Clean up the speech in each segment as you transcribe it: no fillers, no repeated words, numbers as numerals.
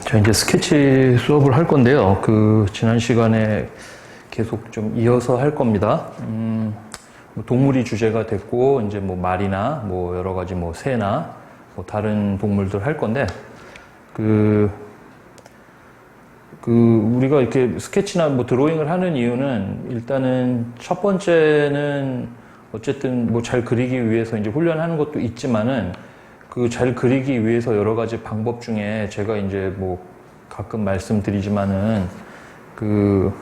저 이제 스케치 수업을 할 건데요. 지난 시간에 계속 좀 이어서 할 겁니다. 뭐 동물이 주제가 됐고, 이제 뭐 말이나 뭐 여러 가지 뭐 새나 뭐 다른 동물들 할 건데, 우리가 이렇게 스케치나 뭐 드로잉을 하는 이유는 일단은 첫 번째는 어쨌든 뭐 잘 그리기 위해서 이제 훈련하는 것도 있지만은 잘 그리기 위해서 여러 가지 방법 중에 제가 이제 뭐 가끔 말씀드리지만은 그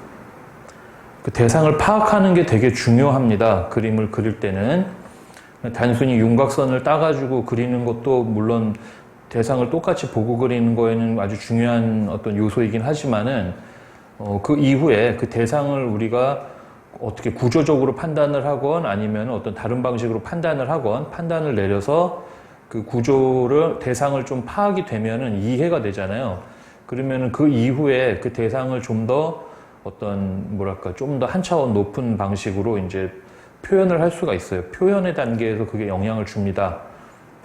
대상을 파악하는 게 되게 중요합니다. 그림을 그릴 때는. 단순히 윤곽선을 따가지고 그리는 것도 물론 대상을 똑같이 보고 그리는 거에는 아주 중요한 어떤 요소이긴 하지만은 그 이후에 그 대상을 우리가 어떻게 구조적으로 판단을 하건 아니면 어떤 다른 방식으로 판단을 하건 판단을 내려서 그 대상을 좀 파악이 되면은 이해가 되잖아요. 그러면은 그 이후에 그 대상을 좀 더 좀 더 한 차원 높은 방식으로 이제 표현을 할 수가 있어요. 표현의 단계에서 그게 영향을 줍니다.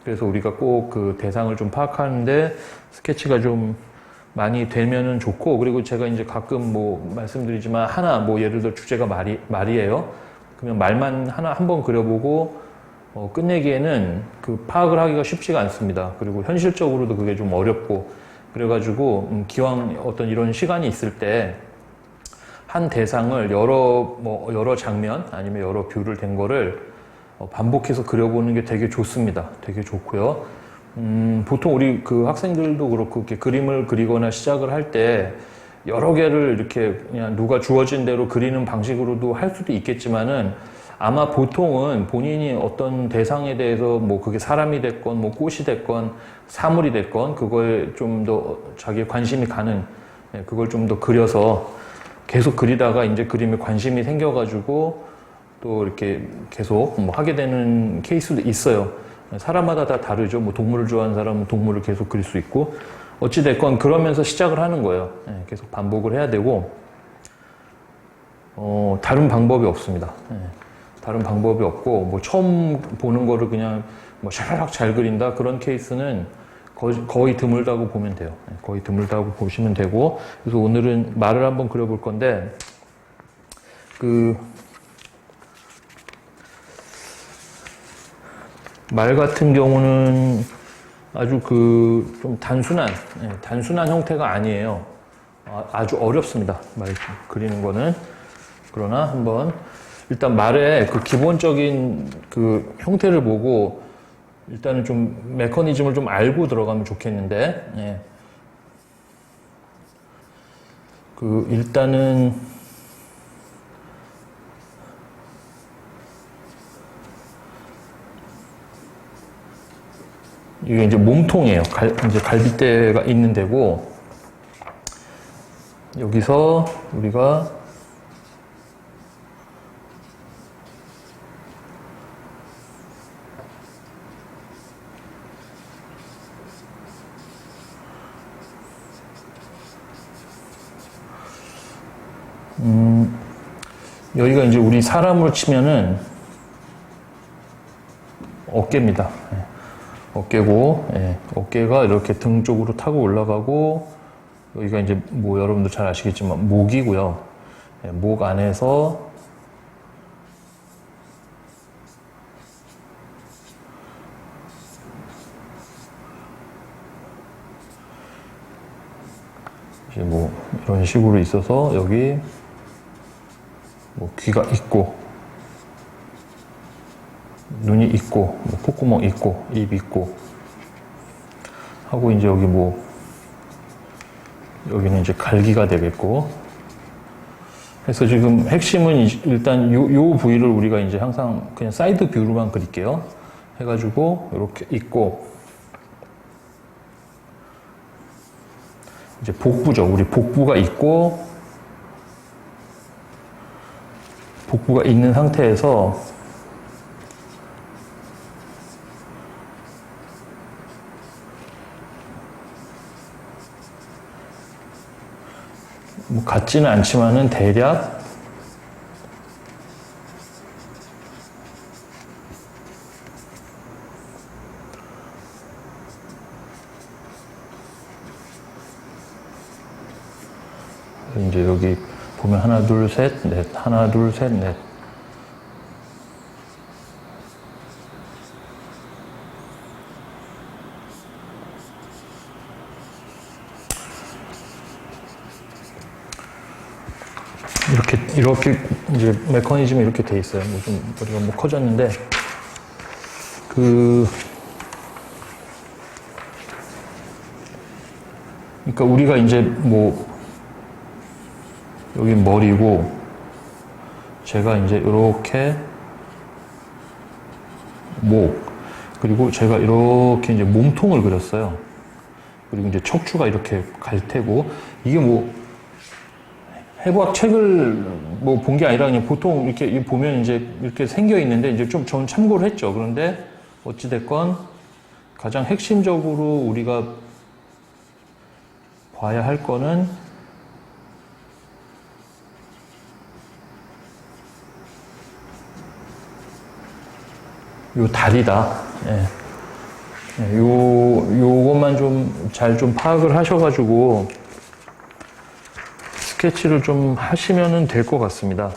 그래서 우리가 꼭 그 대상을 좀 파악하는데 스케치가 좀 많이 되면은 좋고, 그리고 제가 이제 가끔 뭐 말씀드리지만 뭐 예를 들어 주제가 말이에요. 그러면 말만 한 번 그려보고 끝내기에는 그 파악을 하기가 쉽지가 않습니다. 그리고 현실적으로도 그게 좀 어렵고, 그래가지고 기왕 어떤 이런 시간이 있을 때 한 대상을 여러 장면 아니면 여러 뷰를 된 거를 반복해서 그려보는 게 되게 좋습니다. 되게 좋고요. 보통 우리 그 학생들도 그렇고 이렇게 그림을 그리거나 시작을 할 때 여러 개를 이렇게 그냥 누가 주어진 대로 그리는 방식으로도 할 수도 있겠지만은 아마 보통은 본인이 어떤 대상에 대해서 뭐 그게 사람이 됐건 뭐 꽃이 됐건 사물이 됐건 그거에 좀 더 자기 관심이 가는, 그걸 좀 더 그려서 계속 그리다가 이제 그림에 관심이 생겨가지고 또 이렇게 계속 뭐 하게 되는 케이스도 있어요. 사람마다 다 다르죠. 뭐 동물을 좋아하는 사람은 동물을 계속 그릴 수 있고, 어찌됐건 그러면서 시작을 하는 거예요. 계속 반복을 해야 되고, 다른 방법이 없습니다. 다른 방법이 없고, 뭐 처음 보는 거를 그냥 뭐 샤라락 잘 그린다 그런 케이스는 거의 드물다고 보면 돼요. 거의 드물다고 보시면 되고, 그래서 오늘은 말을 한번 그려볼 건데, 말 같은 경우는 아주 좀 단순한 형태가 아니에요. 아주 어렵습니다. 말 그리는 거는. 그러나 한번 일단 말의 그 기본적인 그 형태를 보고 일단은 좀 메커니즘을 좀 알고 들어가면 좋겠는데, 일단은 이게 이제 몸통이에요. 이제 갈빗대가 있는 데고, 여기서 우리가 여기가 이제 우리 사람으로 치면은 어깨입니다. 어깨고, 어깨가 이렇게 등 쪽으로 타고 올라가고, 여기가 이제 뭐 여러분들 잘 아시겠지만 목이고요. 목 안에서 이제 뭐 이런 식으로 있어서 여기 뭐 귀가 있고, 눈이 있고, 뭐 콧구멍 있고, 입 있고 하고, 이제 여기는 이제 갈기가 되겠고, 그래서 지금 핵심은 일단 요 부위를 우리가 이제 항상 그냥 사이드 뷰로만 그릴게요. 해가지고 이렇게 있고, 이제 복부죠. 우리 복부가 있고, 복부가 있는 상태에서 뭐 같지는 않지만은 대략 이제 여기 보면 하나, 둘, 셋, 넷, 하나, 둘, 셋, 넷. 이렇게 이제 메커니즘이 이렇게 돼 있어요. 좀 머리가 뭐 커졌는데 그러니까 우리가 이제 뭐 여기 머리고 제가 이제 이렇게 목 그리고 제가 이렇게 이제 몸통을 그렸어요. 그리고 이제 척추가 이렇게 갈 테고 이게 뭐 해부학 책을 뭐 본 게 아니라 그냥 보통 이렇게 보면 이제 이렇게 생겨 있는데 이제 좀 저는 참고를 했죠. 그런데 어찌됐건 가장 핵심적으로 우리가 봐야 할 거는 요 다리다. 예. 요것만 좀 잘 좀 파악을 하셔가지고 스케치를 좀 하시면은 될 것 같습니다.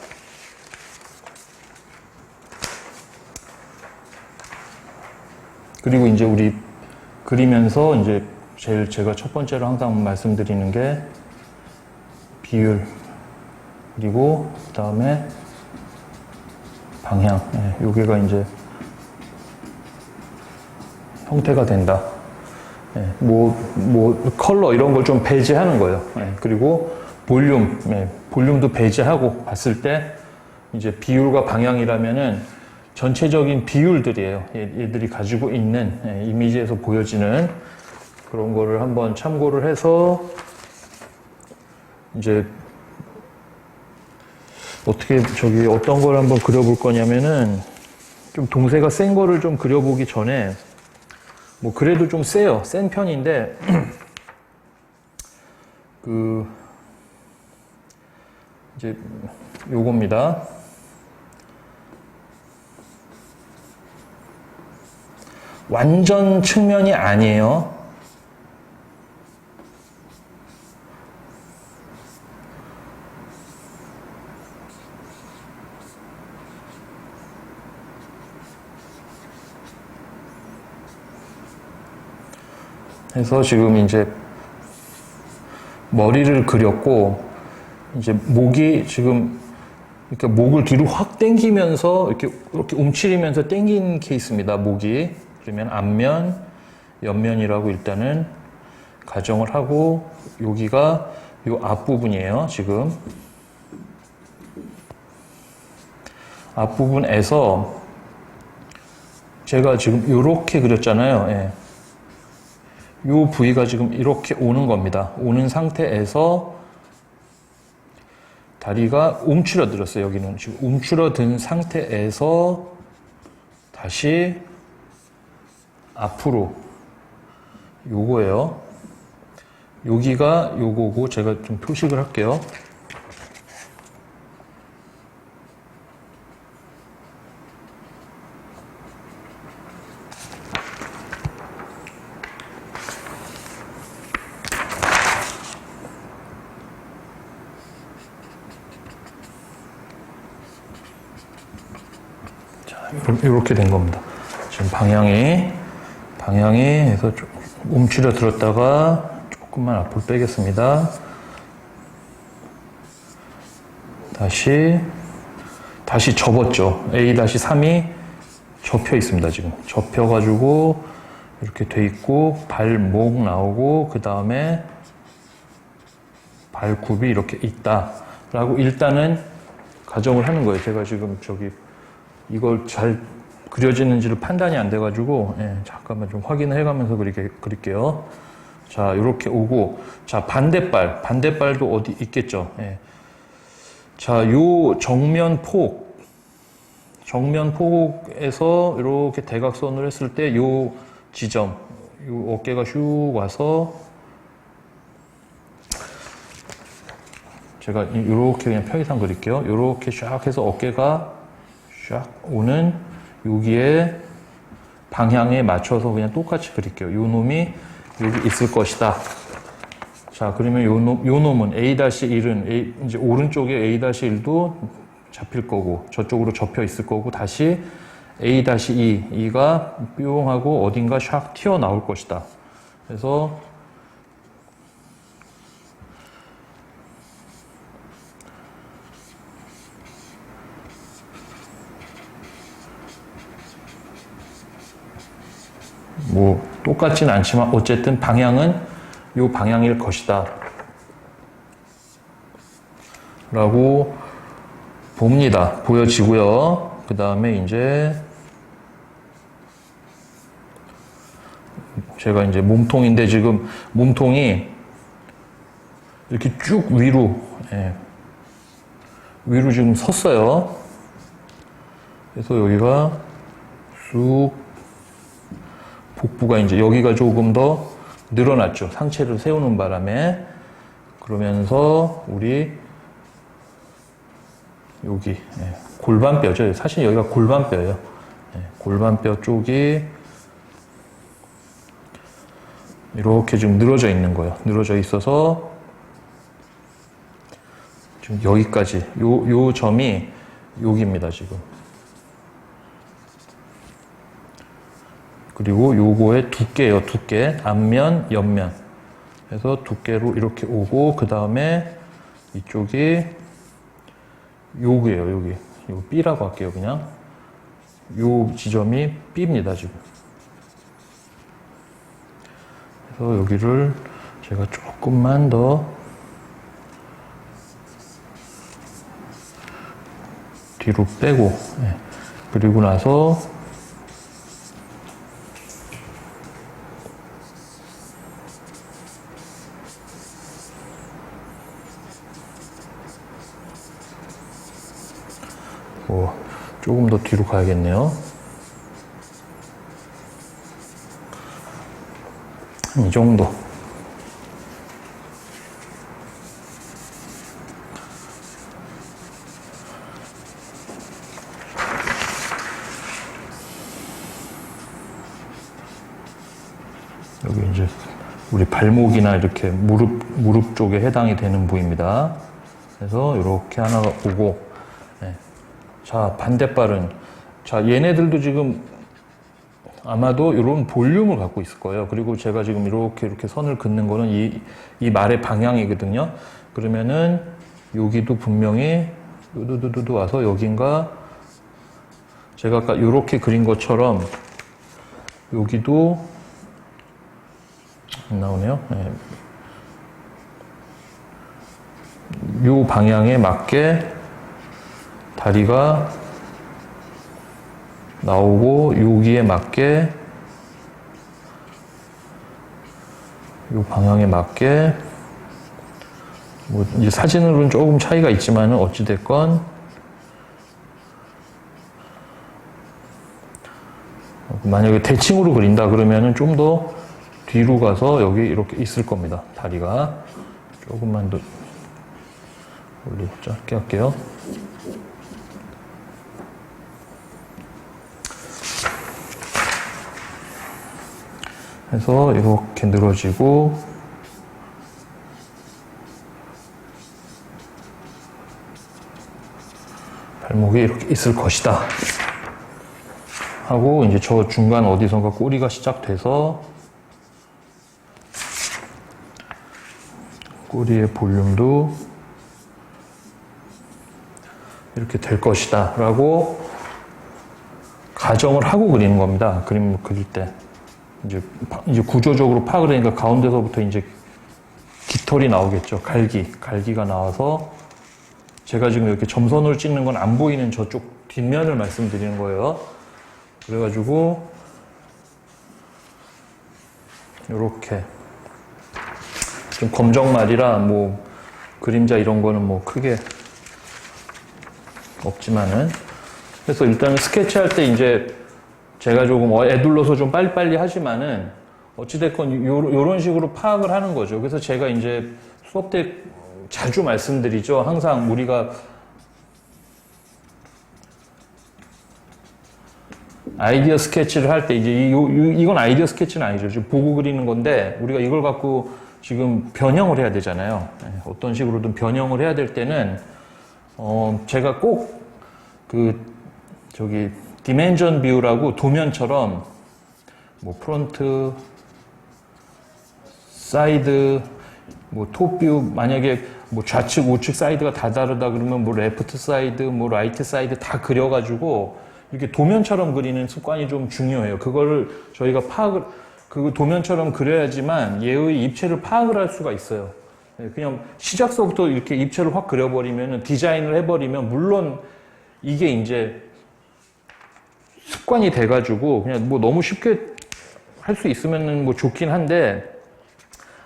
그리고 이제 우리 그리면서 이제 제가 첫 번째로 항상 말씀드리는 게 비율 그리고 그 다음에 방향. 여기가 이제 형태가 된다. 컬러 이런 걸 좀 배제하는 거예요. 그리고 볼륨도 배제하고 봤을 때 이제 비율과 방향이라면은 전체적인 비율들이에요. 얘들이 가지고 있는 이미지에서 보여지는 그런 거를 한번 참고를 해서 이제 어떤 걸 한번 그려볼 거냐면은 좀 동세가 센 거를 좀 그려보기 전에 뭐 그래도 좀 세요. 센 편인데 이제 요겁니다. 완전 측면이 아니에요. 그래서 지금 이제 머리를 그렸고 이제 목이 지금 이렇게 목을 뒤로 확 당기면서 이렇게 움츠리면서 당긴 케이스입니다. 목이. 그러면 앞면, 옆면이라고 일단은 가정을 하고 여기가 요 앞부분이에요. 지금 앞부분에서 제가 지금 요렇게 그렸잖아요. 요 부위가 지금 이렇게 오는 겁니다. 오는 상태에서 다리가 움츠러들었어요. 여기는 지금 움츠러든 상태에서 다시 앞으로 요거예요. 여기가 요거고 제가 좀 표식을 할게요. 이렇게 된 겁니다. 지금 방향이 해서 움츠려 들었다가 조금만 앞으로 빼겠습니다. 다시 접었죠. A-3이 접혀 있습니다. 지금 접혀가지고 이렇게 돼 있고 발목 나오고 그 다음에 발굽이 이렇게 있다라고 일단은 가정을 하는 거예요. 제가 지금 이걸 잘 그려지는지를 판단이 안 돼가지고 잠깐만 좀 확인을 해가면서 그릴게요. 자, 이렇게 오고 자 반대발도 어디 있겠죠. 자, 요 정면폭에서 이렇게 대각선을 했을 때 요 지점, 요 어깨가 슉 와서 제가 이렇게 그냥 평행선 그릴게요. 이렇게 샥 해서 어깨가 샥 오는 여기에 방향에 맞춰서 그냥 똑같이 그릴게요. 요 놈이 여기 있을 것이다. 자, 그러면 요 놈은 A-1은 이제 오른쪽에 A-1도 잡힐 거고 저쪽으로 접혀 있을 거고 다시 A-2, 이가 뿅 하고 어딘가 샥 튀어나올 것이다. 그래서 뭐 똑같진 않지만 어쨌든 방향은 요 방향일 것이다 라고 봅니다. 보여지고요. 그 다음에 이제 제가 이제 몸통인데 지금 몸통이 이렇게 쭉 위로 위로 지금 섰어요. 그래서 여기가 쑥 복부가 이제 여기가 조금 더 늘어났죠. 상체를 세우는 바람에. 그러면서 우리 여기 골반뼈죠. 사실 여기가 골반뼈예요. 골반뼈 쪽이 이렇게 지금 늘어져 있는 거예요. 늘어져 있어서 지금 여기까지 요 점이 여기입니다. 지금. 그리고 요거의 두께예요. 두께. 앞면, 옆면. 그래서 두께로 이렇게 오고 그 다음에 이쪽이 요기예요. 여기. 요 B라고 할게요. 그냥. 요 지점이 B입니다. 지금. 그래서 여기를 제가 조금만 더 뒤로 빼고 그리고 나서 조금 더 뒤로 가야겠네요. 이 정도. 여기 이제 우리 발목이나 이렇게 무릎 쪽에 해당이 되는 부위입니다. 그래서 이렇게 하나가 오고, 자, 반대발은, 자, 얘네들도 지금 아마도 이런 볼륨을 갖고 있을 거예요. 그리고 제가 지금 이렇게 선을 긋는 거는 이 말의 방향이거든요. 그러면은 여기도 분명히 두두두두 와서 여긴가 제가 아까 이렇게 그린 것처럼 여기도 안 나오네요. 이 방향에 맞게 다리가 나오고 여기에 맞게 이 방향에 맞게 뭐 이제 사진으로는 조금 차이가 있지만 어찌 됐건 만약에 대칭으로 그린다 그러면은 좀 더 뒤로 가서 여기 이렇게 있을 겁니다. 다리가 조금만 더 올리고 짧게 할게요. 해서 이렇게 늘어지고 발목이 이렇게 있을 것이다 하고 이제 저 중간 어디선가 꼬리가 시작돼서 꼬리의 볼륨도 이렇게 될 것이다 라고 가정을 하고 그리는 겁니다. 그림 그릴 때. 이제 구조적으로 파악을 하니까 가운데서부터 이제 깃털이 나오겠죠. 갈기가 나와서 제가 지금 이렇게 점선으로 찍는 건 안 보이는 저쪽 뒷면을 말씀드리는 거예요. 그래가지고 이렇게 좀 검정말이라 뭐 그림자 이런 거는 뭐 크게 없지만은 그래서 일단 스케치할 때 이제 제가 조금 애둘러서 좀 빨리빨리 하지만은 어찌됐건 요런 식으로 파악을 하는 거죠. 그래서 제가 이제 수업 때 자주 말씀드리죠. 항상 우리가 아이디어 스케치를 할 때 이제 이건 아이디어 스케치는 아니죠. 지금 보고 그리는 건데 우리가 이걸 갖고 지금 변형을 해야 되잖아요. 어떤 식으로든 변형을 해야 될 때는 제가 꼭 디멘전 뷰라고 도면처럼 뭐 프론트, 사이드, 뭐 톱뷰, 만약에 뭐 좌측, 우측 사이드가 다 다르다 그러면 뭐 레프트 사이드, 뭐 라이트 사이드 다 그려가지고 이렇게 도면처럼 그리는 습관이 좀 중요해요. 그거를 저희가 그 도면처럼 그려야지만 얘의 입체를 파악을 할 수가 있어요. 그냥 시작서부터 이렇게 입체를 확 그려버리면, 디자인을 해버리면, 물론 이게 이제 습관이 돼가지고 그냥 뭐 너무 쉽게 할 수 있으면 뭐 좋긴 한데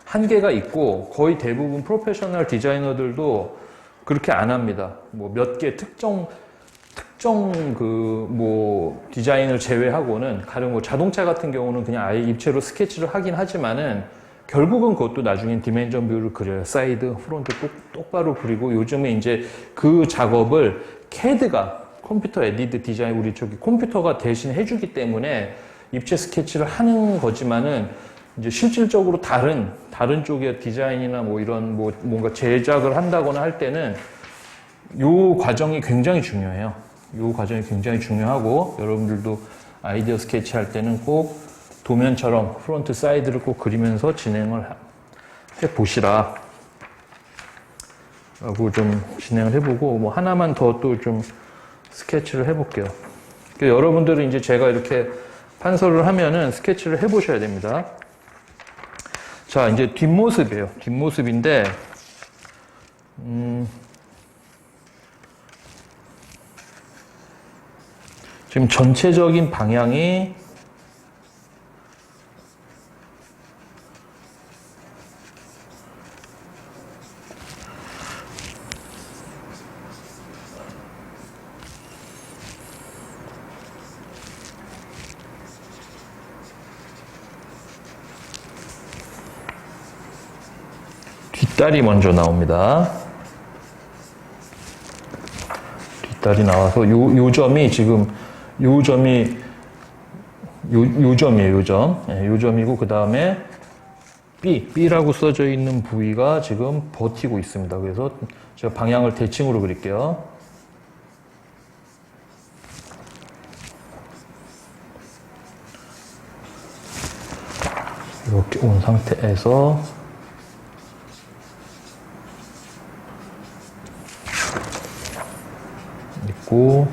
한계가 있고, 거의 대부분 프로페셔널 디자이너들도 그렇게 안 합니다. 뭐 몇 개 특정 디자인을 제외하고는, 가령 뭐 자동차 같은 경우는 그냥 아예 입체로 스케치를 하긴 하지만은 결국은 그것도 나중엔 디멘전 뷰를 그려요. 사이드, 프론트 똑바로 그리고, 요즘에 이제 그 작업을 CAD가, 컴퓨터 에디드 디자인, 우리 컴퓨터가 대신 해주기 때문에 입체 스케치를 하는 거지만은, 이제 실질적으로 다른 쪽의 디자인이나 뭐 이런 뭔가 제작을 한다거나 할 때는 요 과정이 굉장히 중요해요. 요 과정이 굉장히 중요하고, 여러분들도 아이디어 스케치 할 때는 꼭 도면처럼 프론트, 사이드를 꼭 그리면서 진행을 해 보시라 라고 좀 진행을 해보고, 뭐 하나만 더 또 좀 스케치를 해볼게요. 여러분들은 이제 제가 이렇게 판서를 하면은 스케치를 해보셔야 됩니다. 자, 이제 뒷모습이에요. 뒷모습인데, 지금 전체적인 방향이 뒷다리 먼저 나옵니다. 뒷다리 나와서 요 점이 지금 요 점이에요. 요 점이고, 그 다음에 B라고 써져 있는 부위가 지금 버티고 있습니다. 그래서 제가 방향을 대칭으로 그릴게요. 이렇게 온 상태에서 있고,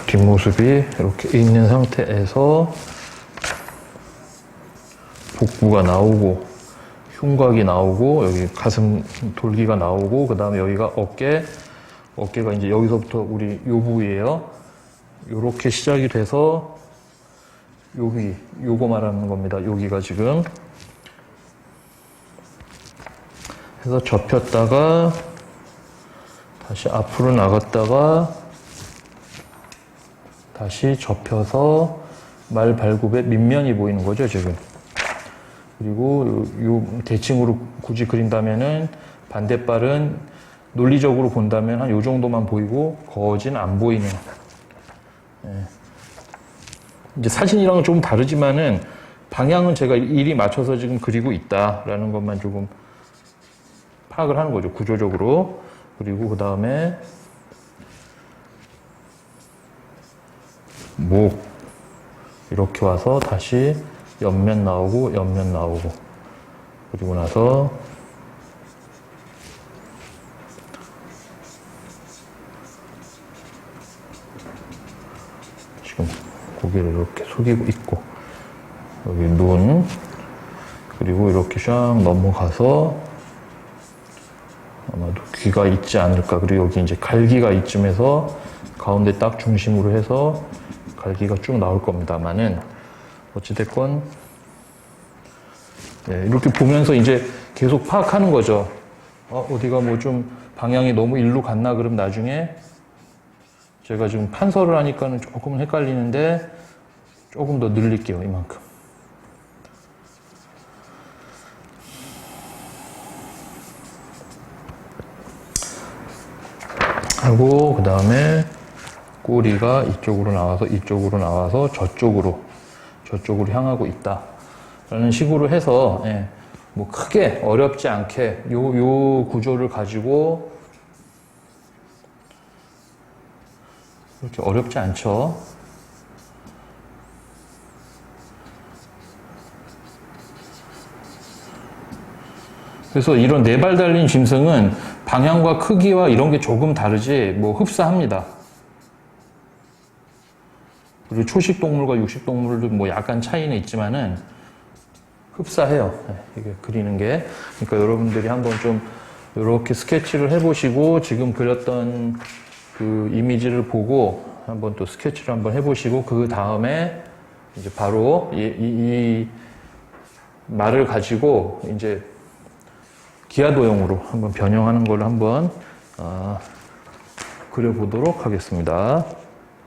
뒷모습이 이렇게 있는 상태에서 복부가 나오고, 흉곽이 나오고, 여기 가슴 돌기가 나오고, 그 다음에 여기가 어깨가 이제 여기서부터 우리 요 부위예요. 요렇게 시작이 돼서 요거 말하는 겁니다. 여기가 지금 해서 접혔다가 다시 앞으로 나갔다가 다시 접혀서 말 발굽의 밑면이 보이는 거죠, 지금. 그리고 요 대칭으로 굳이 그린다면은 반대발은 논리적으로 본다면 한 요 정도만 보이고 거진 안 보이는. 예. 이제 사진이랑은 조금 다르지만은 방향은 제가 일이 맞춰서 지금 그리고 있다라는 것만 조금 파악을 하는 거죠, 구조적으로. 그리고 그 다음에 목 이렇게 와서 다시 옆면 나오고 옆면 나오고, 그리고 나서 지금 고개를 이렇게 숙이고 있고, 여기 눈, 그리고 이렇게 샥 넘어가서 아마도 귀가 있지 않을까. 그리고 여기 이제 갈기가 이쯤에서 가운데 딱 중심으로 해서 갈기가 쭉 나올 겁니다만은, 어찌됐건, 네, 이렇게 보면서 이제 계속 파악하는 거죠. 어디가 뭐 좀 방향이 너무 일로 갔나, 그럼 나중에 제가 지금 판서를 하니까는 조금은 헷갈리는데 조금 더 늘릴게요, 이만큼. 하고, 그 다음에 꼬리가 이쪽으로 나와서 저쪽으로 향하고 있다. 라는 식으로 해서, 예, 뭐 크게 어렵지 않게 요 구조를 가지고 이렇게 어렵지 않죠. 그래서 이런 4발 달린 짐승은 방향과 크기와 이런 게 조금 다르지 뭐 흡사합니다. 그리고 초식 동물과 육식 동물도 뭐 약간 차이는 있지만은 흡사해요. 이게 그리는 게. 그러니까 여러분들이 한번 좀 이렇게 스케치를 해보시고 지금 그렸던 그 이미지를 보고 한번 또 스케치를 한번 해보시고 그 다음에 이제 바로 이 말을 가지고 이제 기하도형으로 한번 변형하는 걸 한번 그려보도록 하겠습니다.